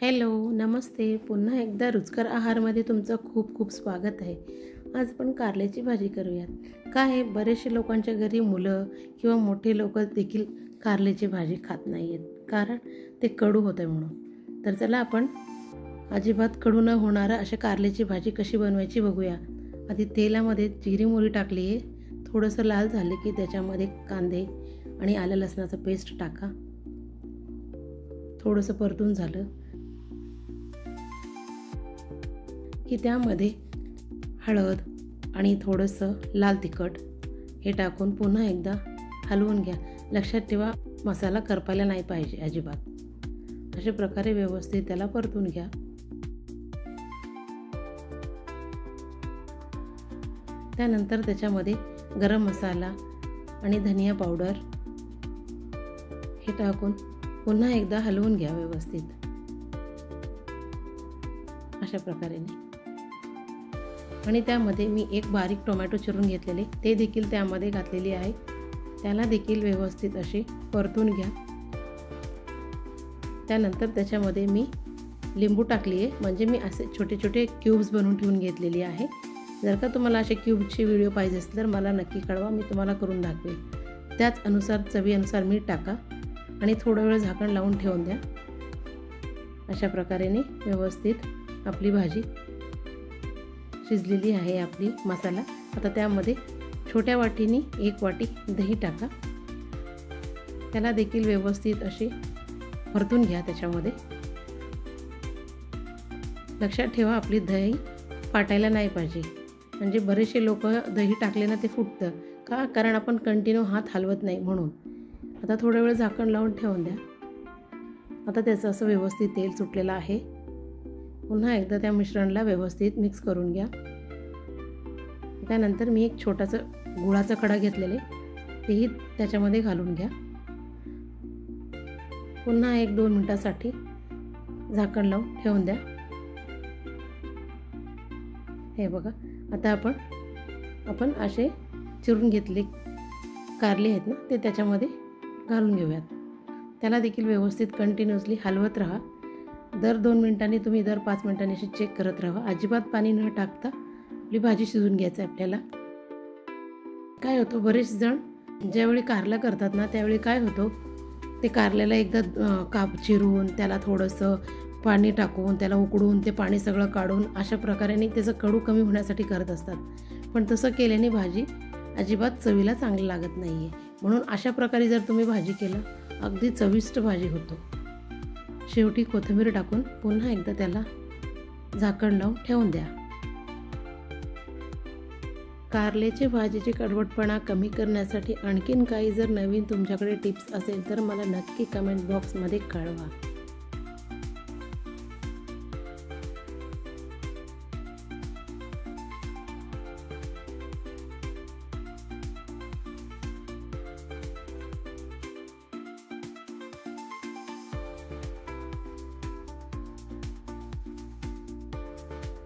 Hello, नमस्ते. पुन्हा एकदा रुचकर आहारमध्ये तुमचं खूप खूप स्वागत आहे. आज आपण कारल्याची भाजी करूयात. काय आहे, बरेचसे लोकांच्या घरी मुलं किंवा मोठे लोक देखील कारल्याची भाजी खात नाही आहेत, कारण ते कडू होतं म्हणून. तर चला आपण अजिबात कडू न होणारं अशी कारल्याची भाजी कशी बनवायची बघूया. आधी तेलामध्ये जिरी मोहरी टाकली आहे. थोडंसं लाल झाले की त्याच्यामध्ये कांदे आणि आलं लसणाचं पेस्ट टाका. थोडंसं परतून झालं की त्यामध्ये हळद आणि थोडंसं लाल तिखट हे टाकून पुन्हा एकदा हलवून घ्या. लक्षात ठेवा, मसाला करपायला नाही पाहिजे अजिबात. अशा प्रकारे व्यवस्थित त्याला परतून घ्या. त्यानंतर त्याच्यामध्ये गरम मसाला आणि धनिया पावडर हे टाकून पुन्हा एकदा हलवून घ्या व्यवस्थित. अशा प्रकारे आणि त्यामध्ये मी एक बारीक टोमॅटो चिरून घेतलेले ते देखील त्यामध्ये घातलेले आहे. त्याला देखील व्यवस्थित असे परतून घ्या. त्यानंतर त्याच्यामध्ये मी लिंबू टाकली आहे, म्हणजे मी असे छोटे छोटे क्यूब्स बनवून ठेवून घेतलेली आहे. जर का तुम्हाला असे क्यूबचे व्हिडिओ पाहिजे असेल तर मला नक्की कळवा, मी तुम्हाला करून दाखवेल. त्याच अनुसार चवीनुसार मीठ टाका आणि थोडा वेळ झाकण लावून ठेवून द्या. अशा प्रकारे व्यवस्थित आपली भाजी शिजलेली आहे. आपली मसाला आता त्यामध्ये छोट्या वाटीने 1 वाटी दही टाका. त्याला देखील व्यवस्थित असे परतून घ्या. त्याच्यामध्ये लक्षात ठेवा, आपली दही फाटायला नाही पाहिजे. म्हणजे बरेचसे लोक दही टाकले ना ते फुटतं का, कारण आपण कंटिन्यू हात हलवत नाही म्हणून. आता थोडा वेळ झाकण लावून ठेवून द्या. आता त्याचं असं व्यवस्थित तेल सुटलेलं आहे. पुन्हा एकदा त्या मिश्रणला व्यवस्थित मिक्स करून घ्या. त्यानंतर मी एक छोटासा गुळाचा खडा घेतलेले तेही त्याच्यामध्ये घालून घ्या. पुन्हा 1-2 मिनिटासाठी झाकण लावून ठेवून द्या. हे बघा, आता आपण असे चिरून घेतले कारले आहेत ना, ते त्याच्यामध्ये घालून घेऊयात. त्याला देखील व्यवस्थित कंटिन्युअसली हलवत राहा. दर 2 मिनिटांनी तुम्ही दर 5 मिनिटांनी अशी चेक करत राहा. अजिबात पाणी न टाकता आपली भाजी शिजून घ्यायचं आहे आपल्याला. काय होतं, बरेच जण ज्यावेळी कारला करतात ना त्यावेळी काय होतं, ते कारल्याला एकदा चिरून त्याला थोडंसं पाणी टाकून त्याला उकडून ते पाणी सगळं काढून अशा प्रकारे त्याचं कडू कमी होण्यासाठी करत असतात. पण तसं केल्याने भाजी अजिबात चवीला चांगली लागत नाही आहे. म्हणून अशा प्रकारे जर तुम्ही भाजी केलं, अगदी चविष्ट भाजी होतो. शेवटी कोथिंबीर टाकून पुन्हा एकदा त्याला झाकण लावून ठेवून द्या. कारल्याची भाजीची कडवटपणा कमी करण्यासाठी आणखीन काही जर नवीन तुमच्याकडे टिप्स असेल तर मला नक्की कमेंट बॉक्समध्ये कळवा.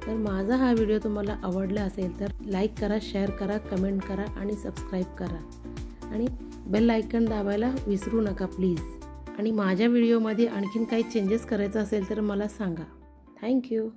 तर माझा हा व्हिडिओ तुम्हाला आवडला असेल तर लाईक करा, शेअर करा, कमेंट करा आणि सबस्क्राईब करा. आणि बेल आयकॉन दाबायला विसरू नका प्लीज. आणि माझ्या व्हिडिओमध्ये आणखीन काही चेंजेस करायचं असेल तर मला सांगा. थँक्यू.